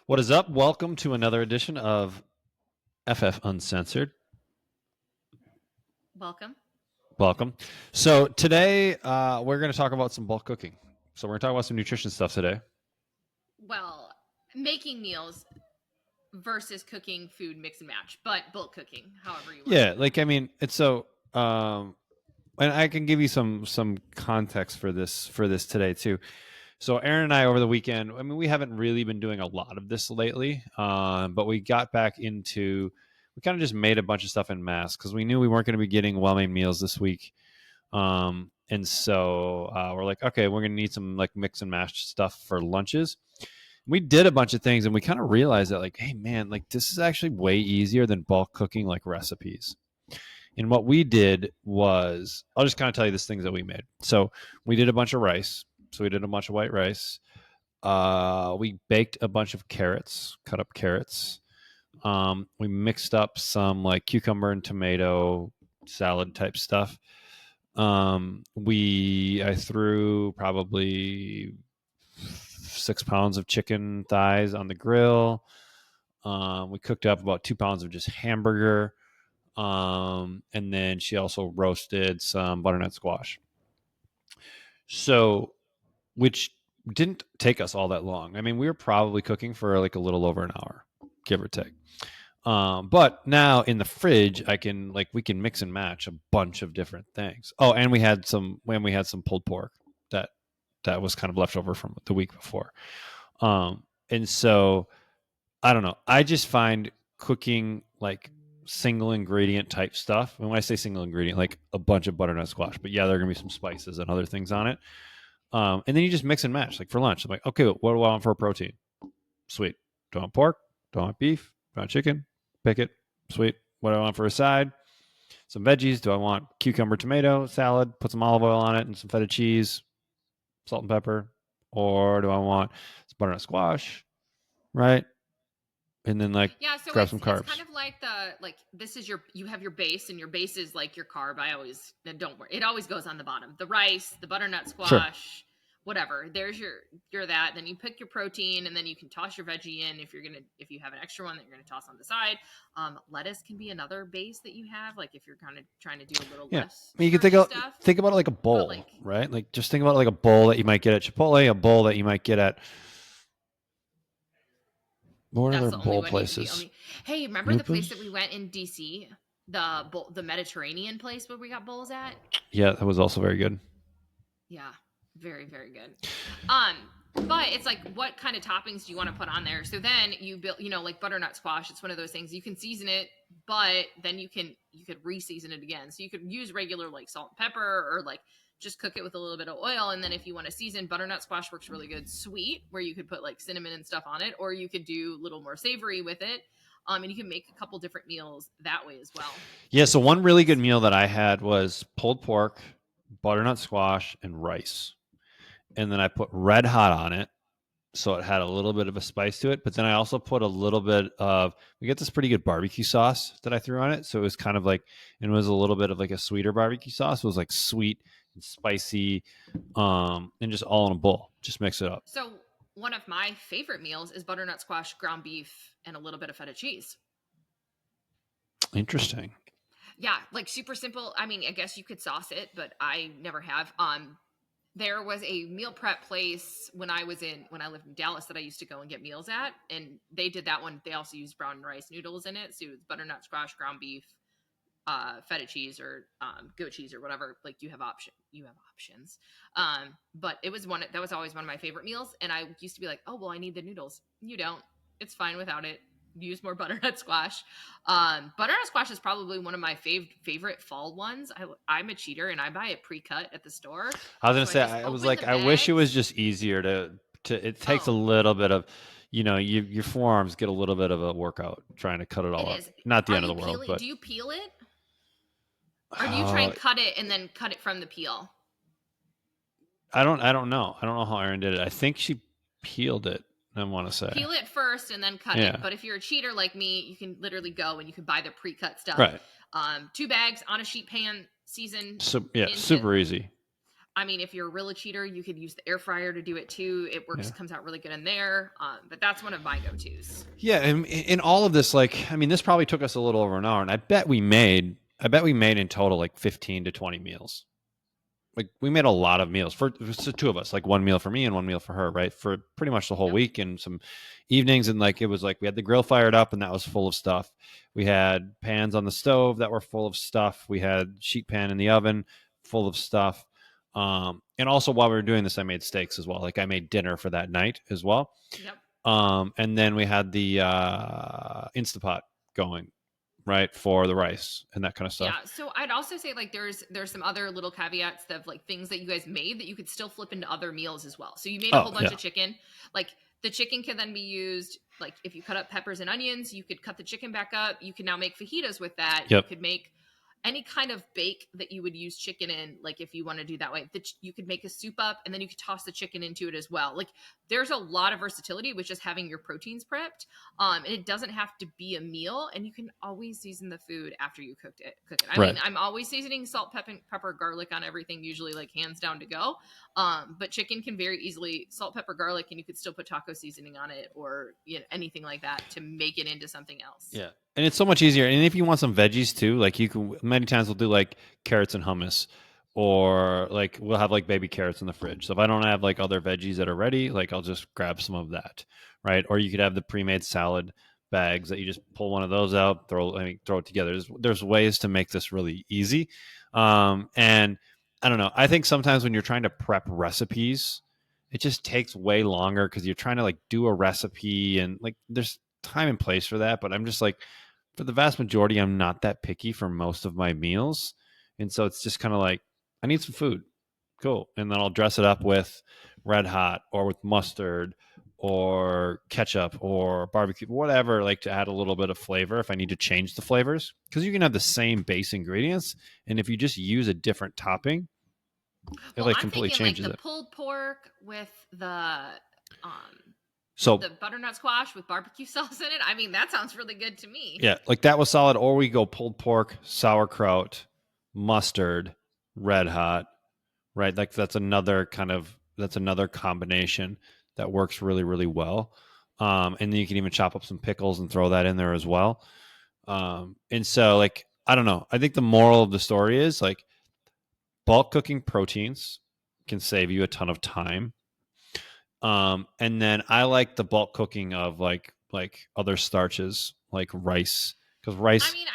What is up? Welcome to another edition of FF Uncensored. Welcome. Welcome. So today we're going to talk about some bulk cooking. So we're going to talk about some nutrition stuff today. Well, making meals versus cooking food mix and match, but bulk cooking, however you want. Yeah, it's so and I can give you some context for this today too. So Aaron and I over the weekend, we haven't really been doing a lot of this lately, but we got back into, we kind of just made a bunch of stuff in mass because we knew we weren't going to be getting well-made meals this week. And so we're like, okay, we're going to need some like mix and match stuff for lunches. We did a bunch of things and we kind of realized that like, hey man, like this is actually way easier than bulk cooking like recipes. And what we did was, I'll just kind of tell you the things that we made. So we did a bunch of rice. So we did a bunch of white rice. We baked a bunch of carrots, cut up carrots. We mixed up some like cucumber and tomato salad type stuff. I threw probably 6 pounds of chicken thighs on the grill. We cooked up about 2 pounds of just hamburger. And then she also roasted some butternut squash. So, which didn't take us all that long. We were probably cooking for like a little over an hour, give or take. But now in the fridge, we can mix and match a bunch of different things. Oh, and we had some pulled pork that was kind of left over from the week before. And so I don't know. I just find cooking like single ingredient type stuff. And when I say single ingredient, like a bunch of butternut squash, but yeah, there are gonna be some spices and other things on it. And then you just mix and match. Like for lunch, I'm like, okay, what do I want for a protein? Sweet. Do I want pork? Do I want beef? Do I want chicken? Pick it. Sweet. What do I want for a side? Some veggies. Do I want cucumber, tomato salad? Put some olive oil on it and some feta cheese, salt and pepper. Or do I want some butternut squash? Right. And then So grab some carbs. It's kind of like this is you have your base, and your base is like your carb. Don't worry, it always goes on the bottom. The rice, the butternut squash, sure. Whatever. There's your that. Then you pick your protein, and then you can toss your veggie in if you have an extra one that you're gonna toss on the side. Lettuce can be another base that you have, like if you're kind of trying to do a little less. You can think about it like a bowl, right? Like just think about it like a bowl that you might get at Chipotle, a bowl that you might get at. What other bowl places? Hey, remember the place that we went in DC? The Mediterranean place where we got bowls at? Yeah, that was also very good. Yeah, very, very good. But it's like, what kind of toppings do you want to put on there? So then you build, like butternut squash. It's one of those things you can season it, but then you could re-season it again. So you could use regular like salt and pepper, or like just cook it with a little bit of oil. And then if you want to season, butternut squash works really good sweet, where you could put like cinnamon and stuff on it, or you could do a little more savory with it. And you can make a couple different meals that way as well. Yeah. So one really good meal that I had was pulled pork, butternut squash, and rice. And then I put Red Hot on it, so it had a little bit of a spice to it. But then I also put a little bit of, we get this pretty good barbecue sauce that I threw on it. So it was kind of like, and it was a little bit of like a sweeter barbecue sauce. It was like sweet and spicy, and just all in a bowl. Just mix it up. So one of my favorite meals is butternut squash, ground beef, and a little bit of feta cheese. Interesting. Yeah, like super simple. I guess you could sauce it, but I never have. There was a meal prep place when I lived in Dallas that I used to go and get meals at, and they did that one. They also used brown rice noodles in it. So it's butternut squash, ground beef, feta cheese, or goat cheese, or whatever. Like you have options. But that was always one of my favorite meals. And I used to be like, oh, well, I need the noodles. You don't. It's fine without it. Use more butternut squash. Butternut squash is probably one of my favorite fall ones. I'm a cheater and I buy it pre-cut at the store. I was gonna say, I was like, I wish it was just easier to. It takes a little bit of, your forearms get a little bit of a workout trying to cut it all up. Not the end of the world, but do you peel it, or do you try and cut it and then cut it from the peel? I don't know. I don't know how Erin did it. I think she peeled it. I want to say peel it first and then cut it. But if you're a cheater like me, you can literally go and you can buy the pre-cut stuff. Right. 2 bags on a sheet pan, seasoned. So super easy. I mean, if you're a real cheater, you could use the air fryer to do it too. It works, Yeah. comes out really good in there. But that's one of my go-tos. Yeah, and in all of this, like, I mean, this probably took us a little over an hour, and I bet we made in total like 15 to 20 meals. Like, we made a lot of meals for the two of us, like one meal for me and one meal for her, right? For pretty much the whole Yep. week and some evenings. And like, it was like we had the grill fired up and that was full of stuff. We had pans on the stove that were full of stuff. We had sheet pan in the oven full of stuff. And also while we were doing this, I made steaks as well. Like, I made dinner for that night as well. Yep. And then we had the Instapot going, right, for the rice and that kind of stuff. Yeah. So I'd also say like there's some other little caveats of like things that you guys made that you could still flip into other meals as well. So you made a whole bunch of chicken. Like, the chicken can then be used, like, if you cut up peppers and onions, you could cut the chicken back up. You can now make fajitas with that. Yep. You could make any kind of bake that you would use chicken in, like if you want to do that way, that you could make a soup up and then you could toss the chicken into it as well. Like, there's a lot of versatility with just having your proteins prepped. And it doesn't have to be a meal, and you can always season the food after you cook it. I mean, I'm always seasoning salt, pepper, garlic on everything, usually like hands down to go. But chicken can very easily salt, pepper, garlic, and you could still put taco seasoning on it or anything like that to make it into something else. Yeah. And it's so much easier. And if you want some veggies too, like, you can, many times we'll do like carrots and hummus, or like we'll have like baby carrots in the fridge. So if I don't have like other veggies that are ready, like, I'll just grab some of that. Right. Or you could have the pre-made salad bags that you just pull one of those out, throw it together. There's ways to make this really easy. And I don't know. I think sometimes when you're trying to prep recipes, it just takes way longer because you're trying to like do a recipe, and like there's time and place for that. But I'm just like, for the vast majority, I'm not that picky for most of my meals. And so it's just kind of like, I need some food. Cool. And then I'll dress it up with Red Hot or with mustard or ketchup or barbecue, whatever, like, to add a little bit of flavor if I need to change the flavors. Because you can have the same base ingredients, and if you just use a different topping, it like completely changes like the it. pulled pork with the So the butternut squash with barbecue sauce in it. I mean, that sounds really good to me. yeah, like that was solid. Or we go pulled pork, sauerkraut, mustard, Red Hot, right? Like, that's another combination that works really, really well. And then you can even chop up some pickles and throw that in there as well. And so, like, I don't know. I think the moral of the story is, like, bulk cooking proteins can save you a ton of time. And then I like the bulk cooking of like other starches like rice, because rice. I mean,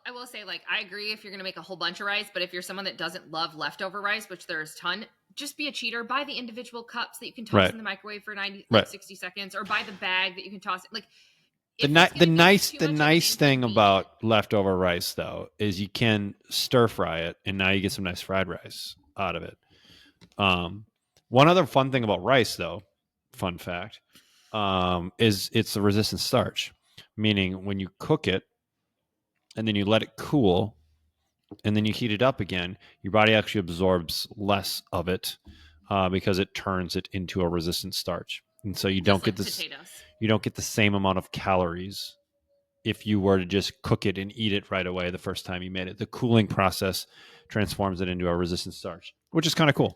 I will say, like, I agree if you're going to make a whole bunch of rice, but if you're someone that doesn't love leftover rice, which there's a ton, just be a cheater. Buy the individual cups that you can toss in the microwave for 60 seconds, or buy the bag that you can toss it. Like, the nice thing about leftover rice though is you can stir fry it, and now you get some nice fried rice out of it. One other fun thing about rice, though, fun fact, is it's a resistant starch, meaning when you cook it and then you let it cool and then you heat it up again, your body actually absorbs less of it because it turns it into a resistant starch, and so you don't get this. Potatoes. You don't get the same amount of calories if you were to just cook it and eat it right away the first time you made it. The cooling process transforms it into a resistant starch, which is kind of cool.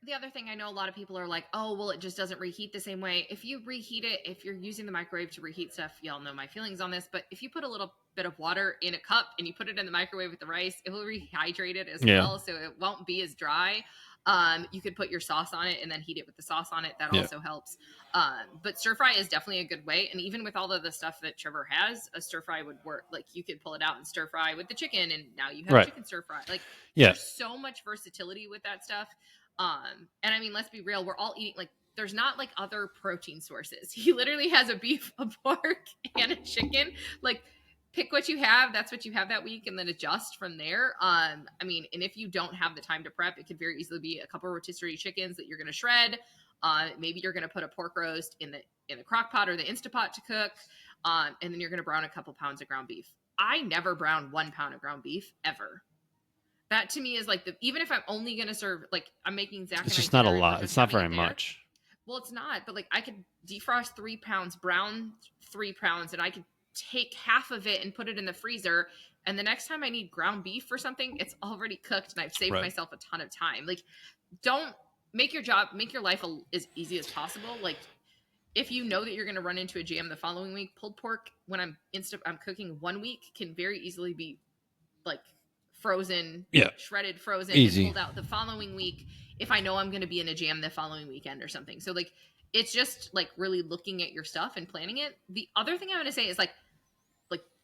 The other thing, I know a lot of people are like, oh, well, it just doesn't reheat the same way. If you reheat it, if you're using the microwave to reheat stuff, y'all know my feelings on this, but if you put a little bit of water in a cup and you put it in the microwave with the rice, it will rehydrate it as well, so it won't be as dry. You could put your sauce on it and then heat it with the sauce on it. That also helps. But stir fry is definitely a good way. And even with all of the stuff that Trevor has, a stir fry would work. Like, you could pull it out and stir fry with the chicken, and now you have chicken stir fry. Like, there's so much versatility with that stuff. And I mean, let's be real. We're all eating, like, there's not like other protein sources. He literally has a beef, a pork, and a chicken. Like, pick what you have. That's what you have that week, and then adjust from there. I mean, and if you don't have the time to prep, it could very easily be a couple rotisserie chickens that you're going to shred. Maybe you're going to put a pork roast in the crock pot or the Instapot to cook. And then you're going to brown a couple pounds of ground beef. I never brown 1 pound of ground beef ever. That to me is like even if I'm only going to serve, like, I'm making Zach. It's just not a lot. It's not very much. Well, it's not, but like, I could defrost 3 pounds, brown 3 pounds, and I could take half of it and put it in the freezer. And the next time I need ground beef or something, it's already cooked and I've saved myself a ton of time. Like, don't make your life as easy as possible. Like, if you know that you're going to run into a jam the following week, pulled pork when I'm cooking 1 week can very easily be like frozen, Yeah. shredded, frozen, Easy. and pulled out the following week if I know I'm going to be in a jam the following weekend or something. So like, it's just like really looking at your stuff and planning it. The other thing I want to say is like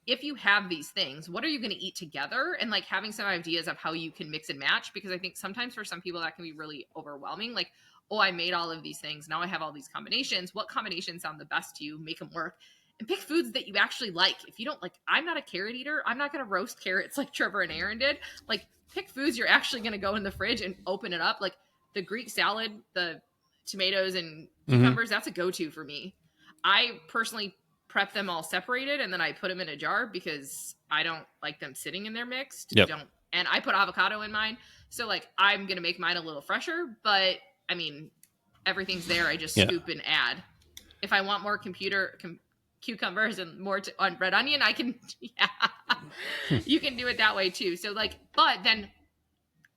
if you have these things, what are you going to eat together? And like having some ideas of how you can mix and match, because I think sometimes for some people that can be really overwhelming. Like, oh, I made all of these things. Now I have all these combinations. What combinations sound the best to you? Make them work. And pick foods that you actually like. If you don't like, I'm not a carrot eater. I'm not going to roast carrots like Trevor and Aaron did. Like, pick foods you're actually going to go in the fridge and open it up. Like the Greek salad, the tomatoes and cucumbers, that's a go-to for me. I personally prep them all separated and then I put them in a jar because I don't like them sitting in there mixed. Yep. And I put avocado in mine. So like, I'm going to make mine a little fresher, but I mean, everything's there. I just scoop and add. If I want more cucumbers and more on red onion, I can, you can do it that way too. So like, but then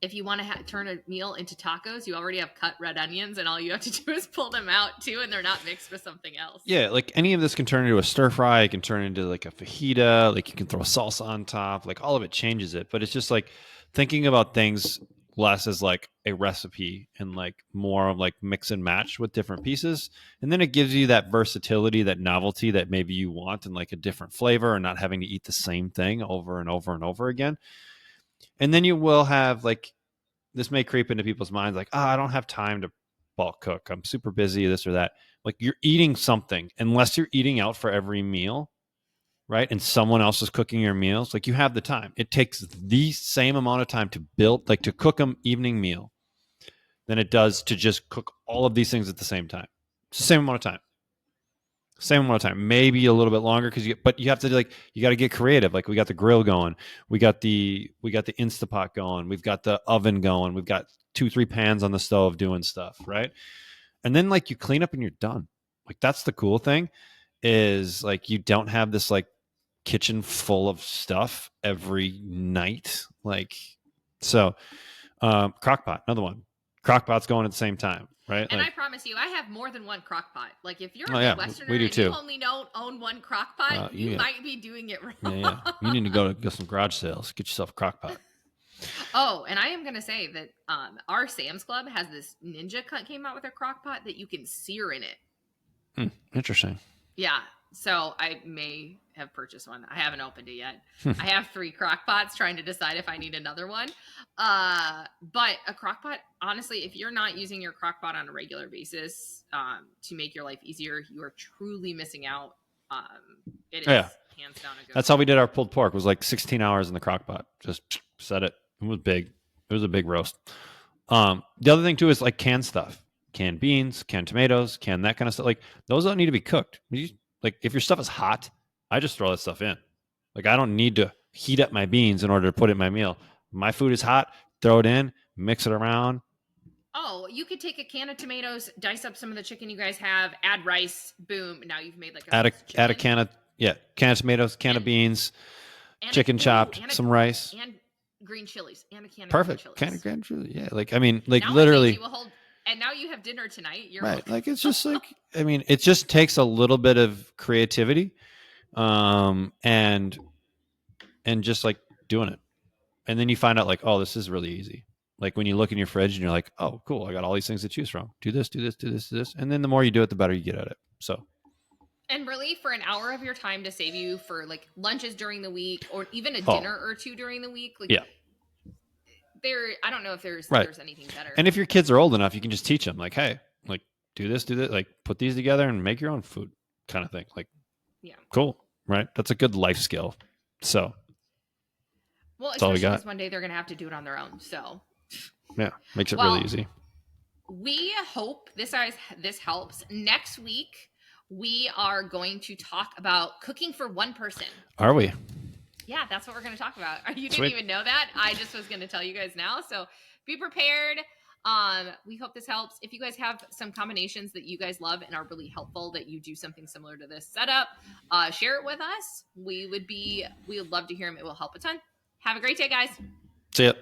if you want to turn a meal into tacos, you already have cut red onions and all you have to do is pull them out too. And they're not mixed with something else. Yeah. Like any of this can turn into a stir fry. It can turn into like a fajita. Like you can throw salsa on top. Like all of it changes it. But it's just like thinking about things less as like a recipe and like more of like mix and match with different pieces. And then it gives you that versatility, that novelty that maybe you want and like a different flavor and not having to eat the same thing over and over and over again. And then you will have like, this may creep into people's minds like, I don't have time to bulk cook. I'm super busy, this or that. Like you're eating something, unless you're eating out for every meal, right? And someone else is cooking your meals. Like you have the time. It takes the same amount of time to build, like to cook an evening meal than it does to just cook all of these things at the same time. It's the same amount of time. Same amount of time, maybe a little bit longer but you have to like, you got to get creative. Like we got the grill going, we got the Instapot going, we've got the oven going, we've got 2-3 pans on the stove doing stuff, right? And then like you clean up and you're done. Like that's the cool thing is like you don't have this like kitchen full of stuff every night. Like so, crock pot, another one. Crock pot's going at the same time. Right. And like, I promise you, I have more than one crock pot. Like if you're a Midwesterner we do and too. you only own one crock pot, you might be doing it wrong. Yeah. You need to go to some garage sales, get yourself a crock pot. Oh, and I am going to say that our Sam's Club has this Ninja came out with a crock pot that you can sear in it. Interesting. Yeah. So I may have purchased one. I haven't opened it yet. I have 3 crock pots trying to decide if I need another one. But a crock pot, honestly, if you're not using your crock pot on a regular basis to make your life easier, you are truly missing out. It is hands down a good That's how we did our pulled pork. It was like 16 hours in the crock pot. Just set it. It was big. It was a big roast. The other thing too is like canned stuff. Canned beans, canned tomatoes, canned that kind of stuff. Like those don't need to be cooked. Like if your stuff is hot, I just throw that stuff in. Like I don't need to heat up my beans in order to put it in my meal. My food is hot, throw it in, mix it around. Oh, you could take a can of tomatoes, dice up some of the chicken you guys have, add rice, boom. Now you've made like add a can of tomatoes, can of beans, chicken chopped, some rice. And green chilies and a can of perfect green chilies. Can of green chilies. Yeah, like I mean, like now literally. And now you have dinner tonight. You're right. Like it's just like I mean, it just takes a little bit of creativity, and just like doing it, and then you find out like, oh, this is really easy. Like when you look in your fridge and you're like, oh, cool, I got all these things to choose from. Do this, do this, do this, do this, and then the more you do it, the better you get at it. So. And really, for an hour of your time to save you for like lunches during the week, or even a dinner or two during the week, like I don't know if there's anything better. And if your kids are old enough, you can just teach them like, hey, like do this, like put these together and make your own food kind of thing. Like, cool. Right. That's a good life skill. So. Well, especially because one day they're going to have to do it on their own. So. Yeah. Makes it really easy. We hope this helps. Next week, we are going to talk about cooking for one person. Are we? Yeah, that's what we're going to talk about. You didn't even know that. I just was going to tell you guys now. So be prepared. We hope this helps. If you guys have some combinations that you guys love and are really helpful, that you do something similar to this setup, share it with us. We would love to hear them. It will help a ton. Have a great day, guys. See ya.